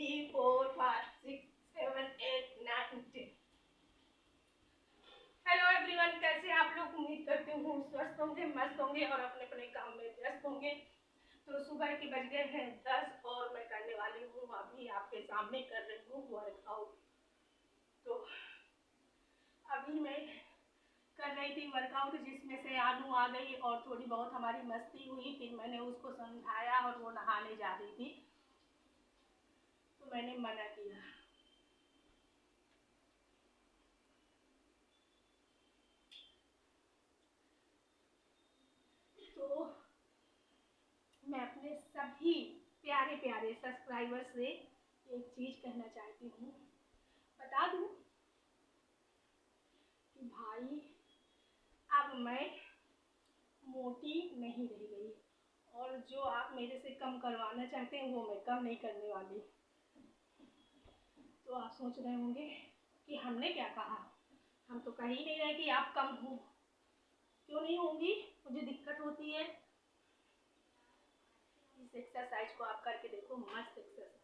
4 5 6 7 8 9 10। Hello everyone, कैसे आप लोग? उम्मीद करती हूँ स्वस्थ होंगे, मस्त होंगे और अपने अपने काम में व्यस्त होंगे। तो सुबह के बज गए हैं 10 और मैं करने वाली हूँ अभी आपके सामने कर रही हूँ वर्कआउट। तो अभी मैं कर रही थी वर्कआउट, जिसमें से आनू आ गई और थोड़ी बहुत हमारी मस्ती हुई। फिर मैंने उसको समझाया और वो नहाने जा रही थी तो मैंने मना किया। तो मैं अपने सभी प्यारे प्यारे सब्सक्राइबर से एक चीज कहना चाहती हूँ, बता दूँ कि भाई अब मैं मोटी नहीं रह गई और जो आप मेरे से कम करवाना चाहते हैं वो मैं कम नहीं करने वाली। तो आप सोच रहे होंगे कि हमने क्या कहा, हम तो कह ही नहीं रहे कि आप कम हो। क्यों नहीं होंगी, मुझे दिक्कत होती है। इस एक्सरसाइज को आप करके देखो, मस्त एक्सरसाइज।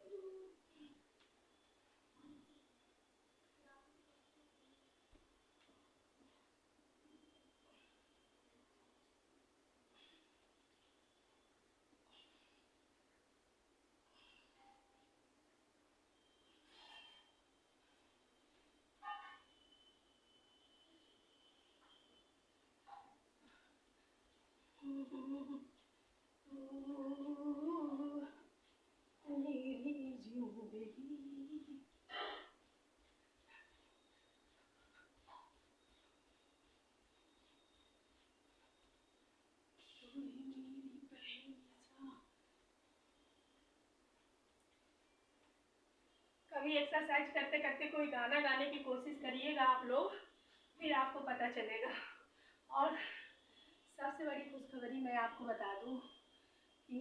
कभी एक्सरसाइज करते करते कोई गाना गाने की कोशिश करिएगा आप लोग, फिर आपको पता चलेगा। और सबसे बड़ी खुशखबरी मैं आपको बता दूं कि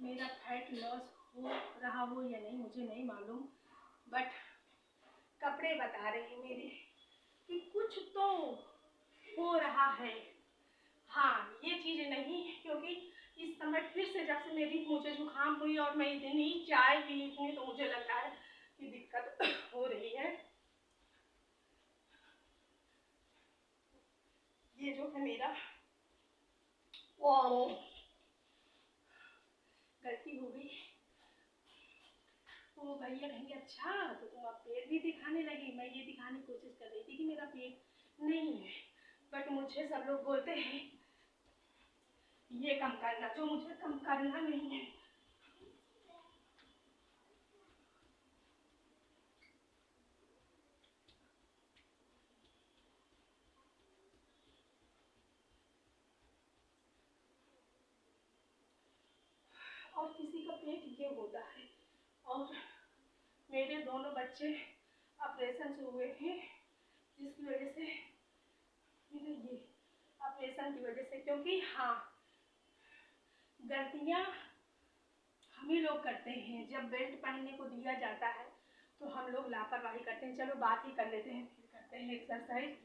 मेरा फैट लॉस हो रहा हो या नहीं मुझे नहीं मालूम, बट कपड़े बता रहे हैं मेरे कि कुछ तो हो रहा है। हाँ, ये चीज़ नहीं, क्योंकि इस समय फिर से जब से मुझे जुकाम हुई और मैं इतनी चाय पी इतनी, तो मुझे लग रहा है कि दिक्कत हो रही है। ये जो है मेरा वो गलती हो गई। तो भैया कहेंगे अच्छा तो तुम अब पेट भी दिखाने लगी। मैं ये दिखाने की कोशिश कर रही थी कि मेरा पेट नहीं है, बट मुझे सब लोग बोलते हैं ये कम करना, जो मुझे कम करना नहीं है। और किसी का पेट ये होता है। और मेरे दोनों बच्चे ऑपरेशन से हुए हैं, जिसकी वजह से मेरे ये ऑपरेशन की वजह से, क्योंकि हाँ, गलतियाँ हम ही लोग करते हैं। जब बेल्ट पहनने को दिया जाता है तो हम लोग लापरवाही करते हैं। चलो बात ही कर लेते हैं, फिर करते हैं एक्सरसाइज।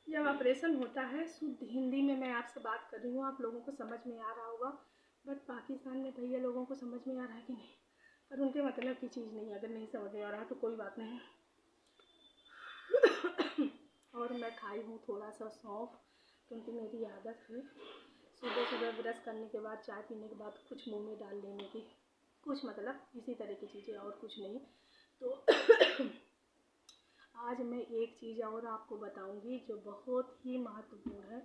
जब ऑपरेशन होता है, शुद्ध हिंदी में मैं आपसे बात कर रही हूँ, आप लोगों को समझ में आ रहा होगा, बट पाकिस्तान में भैया लोगों को समझ में आ रहा है कि नहीं, पर उनके मतलब की चीज़ नहीं। अगर नहीं समझ में आ रहा तो कोई बात नहीं। और मैं खाई हूँ थोड़ा सा सौंफ, क्योंकि मेरी आदत है सुबह सुबह ब्रश करने के बाद, चाय पीने के बाद कुछ मुंह में डाल लेने की, कुछ मतलब इसी तरह की चीज़ें और कुछ नहीं। तो आज मैं एक चीज़ और आपको बताऊंगी जो बहुत ही महत्वपूर्ण है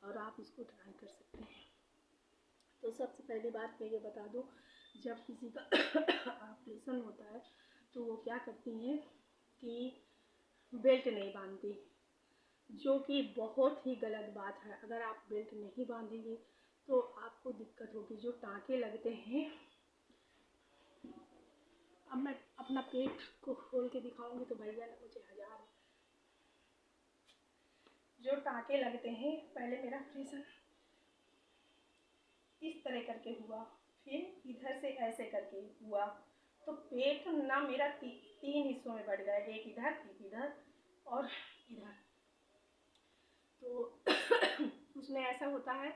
और आप इसको ट्राई कर सकते हैं। तो सबसे पहली बात मैं ये बता दूं, जब किसी का ऑपरेशन होता है तो वो क्या करती हैं कि बेल्ट नहीं बांधती, जो कि बहुत ही गलत बात है। अगर आप बेल्ट नहीं बांधेंगे तो आपको दिक्कत होगी। जो टाँके लगते हैं, अब मैं अपना पेट को खोल के दिखाऊंगी तो भैया ने मुझे हजार जो टाँके लगते हैं। पहले मेरा ऑपरेशन इस तरह करके हुआ, फिर इधर से ऐसे करके हुआ, तो पेट ना मेरा तीन हिस्सों में बढ़ गया, एक इधर और इधर। तो उसमें ऐसा होता है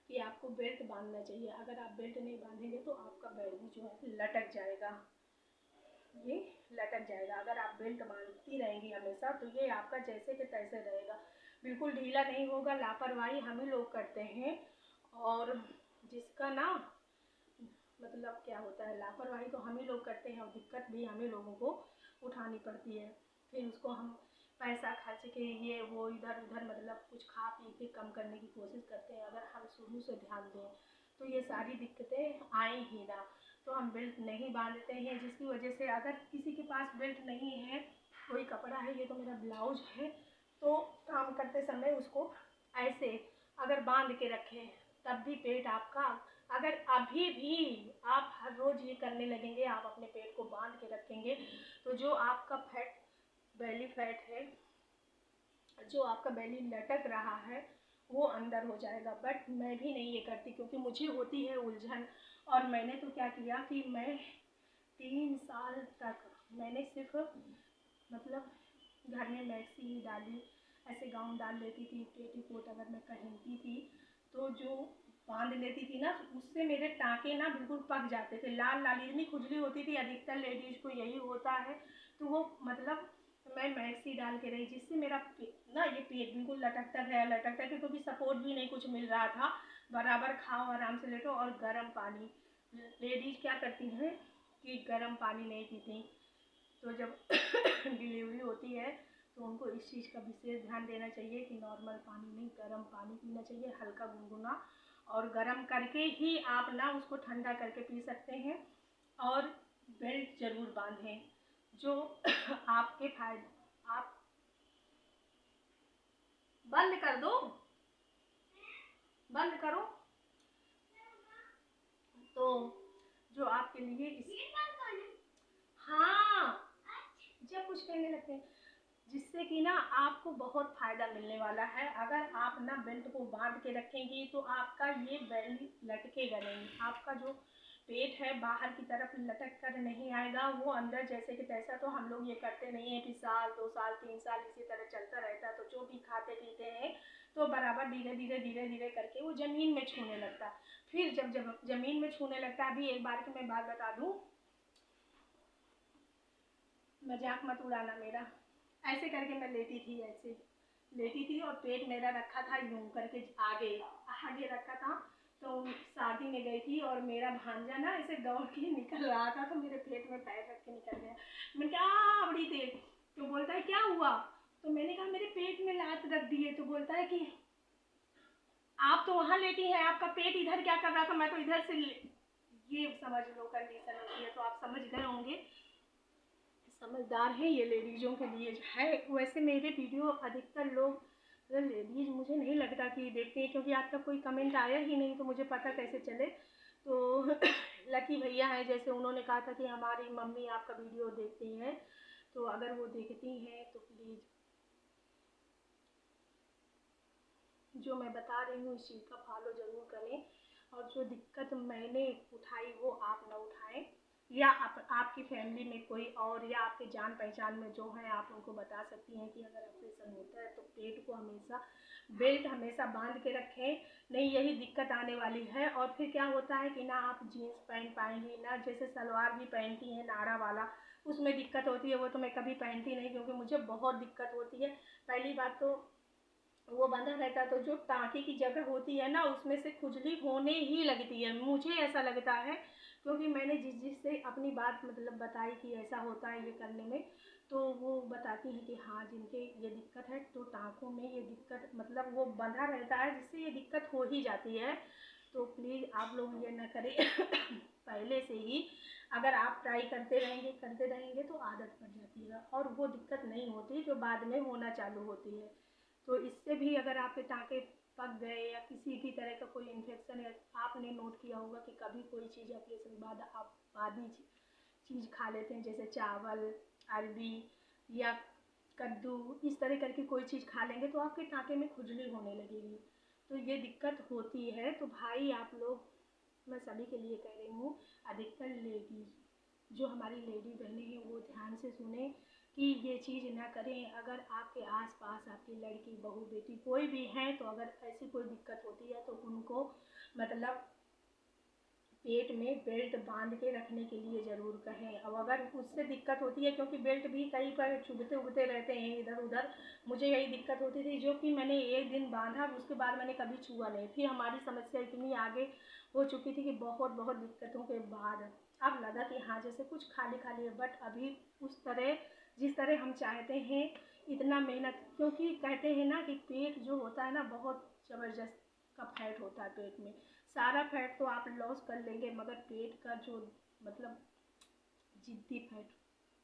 कि आपको बेल्ट बांधना चाहिए। अगर आप बेल्ट नहीं बांधेंगे तो आपका बेल्ट जो है लटक जाएगा, ये लटक जाएगा। अगर आप बेल्ट बांधती रहेंगी हमेशा तो ये आपका जैसे के तैसे रहेगा, बिल्कुल ढीला नहीं होगा। लापरवाही हम ही लोग करते हैं, और जिसका ना मतलब क्या होता है, लापरवाही तो हम ही लोग करते हैं और दिक्कत भी हम ही लोगों को उठानी पड़ती है। फिर उसको हम पैसा खर्च के ये वो इधर उधर मतलब कुछ खा पी के कम करने की कोशिश करते हैं। अगर हम शुरू से ध्यान दें तो ये सारी दिक्कतें आए ही ना। तो हम बेल्ट नहीं बांधते हैं, जिसकी वजह से अगर किसी के पास बेल्ट नहीं है, कोई कपड़ा है, ये तो मेरा ब्लाउज है, तो काम करते समय उसको ऐसे अगर बांध के रखें तब भी पेट आपका, अगर अभी भी आप हर रोज़ ये करने लगेंगे, आप अपने पेट को बांध के रखेंगे, तो जो आपका फैट बेली फैट है, जो आपका बेली लटक रहा है, वो अंदर हो जाएगा। बट मैं भी नहीं ये करती क्योंकि मुझे होती है उलझन। और मैंने तो क्या किया कि मैं 3 साल तक मैंने सिर्फ मतलब घर में मैक्सी ही डाली, ऐसे गाउन डाल लेती थी, पेटीकोट अगर मैं पहनती थी तो जो बांध लेती थी ना, उससे मेरे टाँके ना बिल्कुल पक जाते थे, लाल लाल इतनी खुजली होती थी। अधिकतर लेडीज़ को यही होता है, तो वो मतलब मैं मैक्सी डाल के रही, जिससे मेरा ना ये पेट बिल्कुल लटकता गया क्योंकि सपोर्ट भी नहीं कुछ मिल रहा था। बराबर खाओ, आराम से लेटो, और गर्म पानी, लेडीज़ क्या करती हैं कि गर्म पानी नहीं पीती। तो जब डिलीवरी होती है तो उनको इस चीज़ का विशेष ध्यान देना चाहिए कि नॉर्मल पानी नहीं, गर्म पानी पीना चाहिए, हल्का गुनगुना, और गर्म करके ही आप ना उसको ठंडा करके पी सकते हैं। और बेल्ट ज़रूर बांधें, जो आपके फायदे, आप बंद कर दो, बंद करो, तो जो आपके लिए हाँ, जब कुछ कहने लगते हैं, जिससे कि ना आपको बहुत फ़ायदा मिलने वाला है। अगर आप ना बेल्ट को बांध के रखेंगी तो आपका ये बेल्ट लटकेगा नहीं, आपका जो पेट है बाहर की तरफ लटक कर नहीं आएगा, वो अंदर जैसे कि तैसा। तो हम लोग ये करते नहीं है कि साल 2 साल 3 साल इसी तरह चलता रहता है, तो जो भी खाते पीते हैं तो बराबर धीरे धीरे करके वो ज़मीन में छूने लगता है। फिर जब ज़मीन में छूने लगता है, अभी एक बार की मैं बात बता दूँ, मजाक मत उड़ाना मेरा, ऐसे करके मैं लेटी थी, ऐसे लेटी थी और पेट मेरा रखा था यूं करके, आगे आगे रखा था। तो शादी में गई थी और मेरा भांजा ना ऐसे दौड़ के निकल रहा था, तो मेरे पेट में पैर रख के निकल गया। मैंने कहा बड़ी तेज, तो बोलता है क्या हुआ, तो मैंने कहा मेरे पेट में लात रख दी है। तो बोलता है कि आप तो वहाँ लेटी हैं, आपका पेट इधर क्या कर रहा था, मैं तो इधर से ये समझ लो कंडीशन होती है। तो आप समझ गए होंगे, समझदार हैं ये लेडीज़ों के लिए है। वैसे मेरे वीडियो अधिकतर लोग लेडीज़ मुझे नहीं लगता कि देखते हैं, क्योंकि आज तक कोई कमेंट आया ही नहीं, तो मुझे पता कैसे चले। तो लकी भैया हैं, जैसे उन्होंने कहा था कि हमारी मम्मी आपका वीडियो देखती हैं, तो अगर वो देखती हैं तो प्लीज़ जो मैं बता रही हूँ इस चीज़ का फॉलो ज़रूर करें, और जो दिक्कत मैंने उठाई वो आप ना उठाएं, या आपकी फैमिली में कोई और या आपके जान पहचान में जो है, आप उनको बता सकती हैं कि अगर ऑपरेशन होता है तो पेट को हमेशा बेल्ट हमेशा बांध के रखें, नहीं यही दिक्कत आने वाली है। और फिर क्या होता है कि ना आप जीन्स पहन पाएंगी, ना जैसे सलवार भी पहनती हैं नाड़ा वाला, उसमें दिक्कत होती है, वो तो मैं कभी पहनती नहीं क्योंकि मुझे बहुत दिक्कत होती है। पहली बात तो वो बंधा रहता है, तो जो टाँके की जगह होती है ना, उसमें से खुजली होने ही लगती है, मुझे ऐसा लगता है। क्योंकि मैंने जिससे अपनी बात मतलब बताई कि ऐसा होता है ये करने में, तो वो बताती हैं कि हाँ जिनके ये दिक्कत है तो टाँकों में ये दिक्कत मतलब वो बंधा रहता है, जिससे ये दिक्कत हो ही जाती है। तो प्लीज़ आप लोग ये ना करें पहले से ही अगर आप ट्राई करते रहेंगे तो आदत पड़ जाती है, और वो दिक्कत नहीं होती जो बाद में होना चालू होती है। तो इससे भी अगर आपके टाँके पक गए या किसी भी तरह का कोई इन्फेक्शन है, आपने नोट किया होगा कि कभी कोई चीज़ ऑपरेशन के बाद आप आधी चीज़ खा लेते हैं, जैसे चावल, अरबी या कद्दू, इस तरह करके कोई चीज़ खा लेंगे तो आपके टाँके में खुजली होने लगेगी। तो ये दिक्कत होती है। तो भाई आप लोग मैं सभी के लिए कह रही हूँ, अधिकतर लेडीज़ जो हमारी लेडी बहनें हैं वो ध्यान से सुने कि ये चीज़ ना करें। अगर आपके आसपास आपकी लड़की, बहू, बेटी कोई भी हैं तो अगर ऐसी कोई दिक्कत होती है तो उनको मतलब पेट में बेल्ट बांध के रखने के लिए ज़रूर कहें। अब अगर उससे दिक्कत होती है, क्योंकि बेल्ट भी कहीं पर चुभते उभते रहते हैं इधर उधर, मुझे यही दिक्कत होती थी, जो कि मैंने एक दिन बांधा, उसके बाद मैंने कभी छुआ नहीं। फिर हमारी समस्या इतनी आगे हो चुकी थी कि बहुत बहुत दिक्कतों के बाद अब लगा कि हाँ जैसे कुछ खाली खाली है, बट अभी उस तरह जिस तरह हम चाहते हैं इतना मेहनत, क्योंकि कहते हैं ना कि पेट जो होता है ना बहुत ज़बरदस्त का फैट होता है पेट में। सारा फैट तो आप लॉस कर लेंगे, मगर पेट का जो मतलब जिद्दी फैट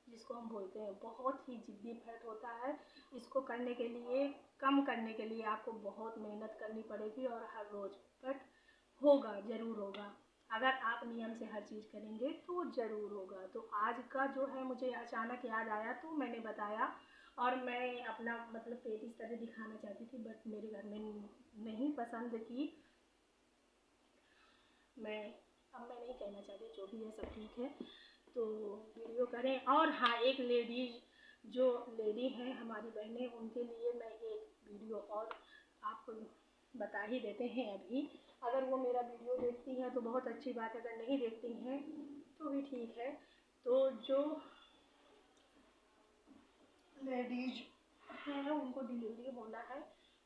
जिसको हम बोलते हैं, बहुत ही जिद्दी फैट होता है। इसको करने के लिए, कम करने के लिए आपको बहुत मेहनत करनी पड़ेगी और हर रोज़, बट होगा, ज़रूर होगा। अगर आप नियम से हर चीज़ करेंगे तो ज़रूर होगा। तो आज का जो है मुझे अचानक याद आया तो मैंने बताया, और मैं अपना मतलब पेट इस तरह दिखाना चाहती थी, बट मेरे घर में नहीं पसंद की। अब मैं नहीं कहना चाहती, जो भी है सब ठीक है। तो वीडियो करें। और हाँ, एक लेडीज़ जो लेडी हैं हमारी बहनें, उनके लिए मैं एक वीडियो और आपको बता ही देते हैं अभी। अगर वो मेरा वीडियो देखती हैं तो बहुत अच्छी बात है, अगर नहीं देखती हैं तो भी ठीक है। तो जो लेडीज हैं उनको डिलीवरी होना है,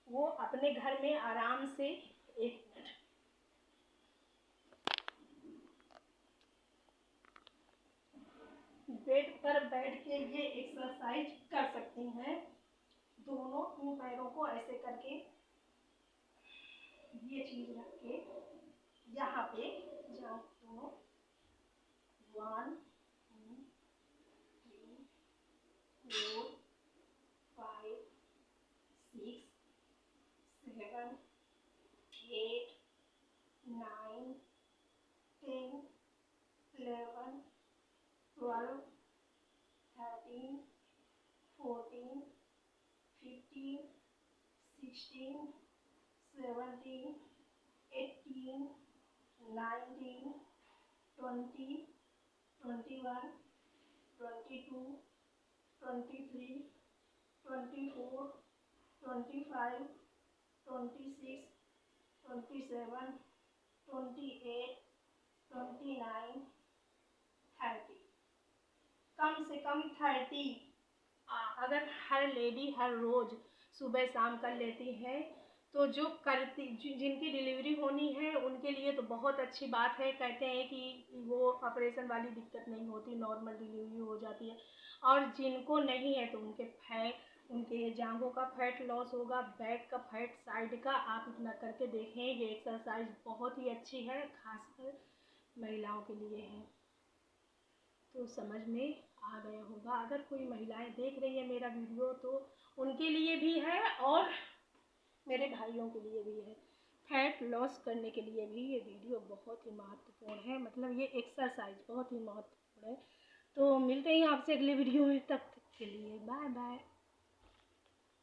वो अपने घर में आराम से, एक मिनट, बेड पर बैठ के ये एक्सरसाइज कर सकती हैं। दोनों पैरों को ऐसे करके, ये चीज रख के यहाँ पे जाओ, दोनों, 1 2 3 4 5 6 7 8 9 10 11 12 13 14 15 16 17 18 19 20 21 22 23 24 25 26 27 28 29 30, कम से कम 30। अगर हर लेडी हर रोज़ सुबह शाम कर लेती हैं तो जो करती, जिनकी डिलीवरी होनी है उनके लिए तो बहुत अच्छी बात है। कहते हैं कि वो ऑपरेशन वाली दिक्कत नहीं होती, नॉर्मल डिलीवरी हो जाती है। और जिनको नहीं है तो उनके जांघों का फैट लॉस होगा, बैक का फैट, साइड का। आप इतना करके देखें, ये एक्सरसाइज बहुत ही अच्छी है, खासकर महिलाओं के लिए है। तो समझ में आ गया होगा। अगर कोई महिलाएं देख रही है मेरा वीडियो तो उनके लिए भी है और मेरे भाइयों के लिए भी है। फैट लॉस करने के लिए भी ये वीडियो बहुत ही महत्वपूर्ण है, मतलब ये एक्सरसाइज बहुत ही महत्वपूर्ण है। तो मिलते हैं आपसे अगले वीडियो में, तब तक के लिए बाय बाय।